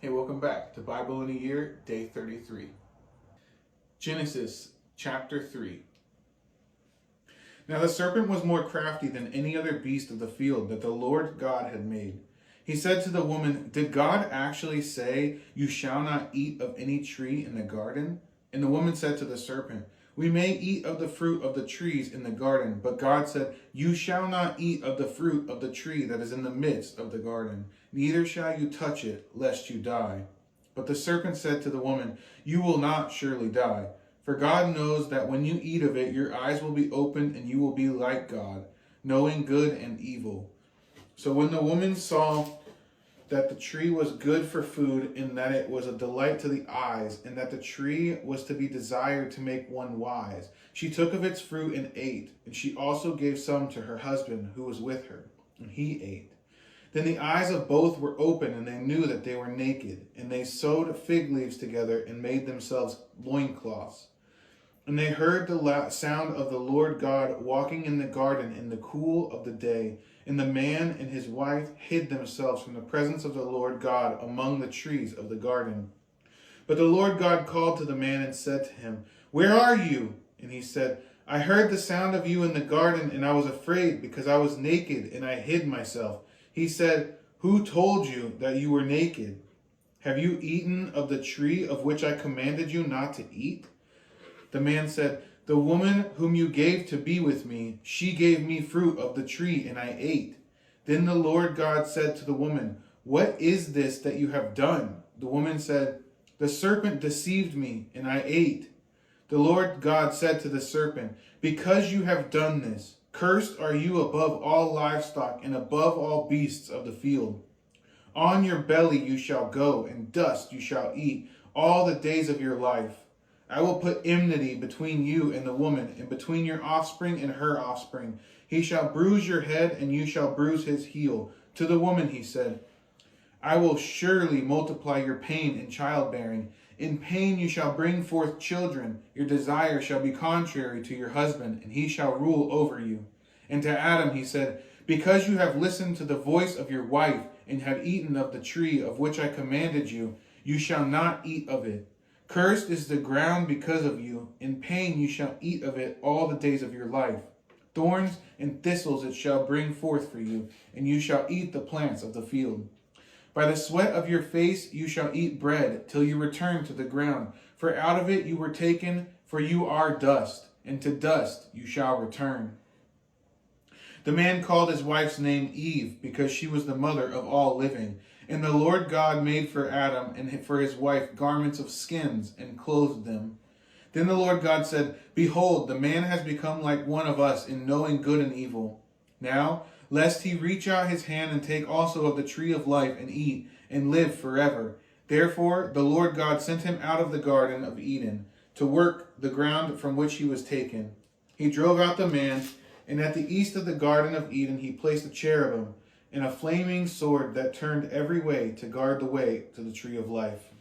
Hey, welcome back to Bible in a Year, Day 33. Genesis chapter 3. Now the serpent was more crafty than any other beast of the field that the Lord God had made. He said to the woman, "Did God actually say, 'You shall not eat of any tree in the garden'?" And the woman said to the serpent, "We may eat of the fruit of the trees in the garden, but God said, 'You shall not eat of the fruit of the tree that is in the midst of the garden, neither shall you touch it, lest you die.' But the serpent said to the woman, 'You will not surely die. For God knows that when you eat of it, your eyes will be opened and you will be like God, knowing good and evil.' So when the woman saw that the tree was good for food, and that it was a delight to the eyes, and that the tree was to be desired to make one wise, she took of its fruit and ate, and she also gave some to her husband who was with her, and he ate. Then the eyes of both were open, and they knew that they were naked, and they sewed fig leaves together and made themselves loincloths. And they heard the sound of the Lord God walking in the garden in the cool of the day. And the man and his wife hid themselves from the presence of the Lord God among the trees of the garden. But the Lord God called to the man and said to him, "Where are you?" And he said, "I heard the sound of you in the garden, and I was afraid because I was naked, and I hid myself." He said, "Who told you that you were naked? Have you eaten of the tree of which I commanded you not to eat?" The man said, "The woman whom you gave to be with me, she gave me fruit of the tree, and I ate." Then the Lord God said to the woman, "What is this that you have done?" The woman said, "The serpent deceived me, and I ate." The Lord God said to the serpent, "Because you have done this, cursed are you above all livestock and above all beasts of the field. On your belly you shall go, and dust you shall eat all the days of your life. I will put enmity between you and the woman, and between your offspring and her offspring. He shall bruise your head, and you shall bruise his heel." To the woman he said, "I will surely multiply your pain in childbearing. In pain you shall bring forth children. Your desire shall be contrary to your husband, and he shall rule over you." And to Adam he said, "Because you have listened to the voice of your wife, and have eaten of the tree of which I commanded you, you shall not eat of it. Cursed is the ground because of you. In pain you shall eat of it all the days of your life. Thorns and thistles it shall bring forth for you, and you shall eat the plants of the field. By the sweat of your face you shall eat bread, till you return to the ground. For out of it you were taken, for you are dust, and to dust you shall return." The man called his wife's name Eve, because she was the mother of all living. And the Lord God made for Adam and for his wife garments of skins, and clothed them. Then the Lord God said, "Behold, the man has become like one of us in knowing good and evil. Now, lest he reach out his hand and take also of the tree of life and eat, and live forever." Therefore the Lord God sent him out of the garden of Eden, to work the ground from which he was taken. He drove out the man, and at the east of the garden of Eden he placed a cherubim, and a flaming sword that turned every way to guard the way to the tree of life.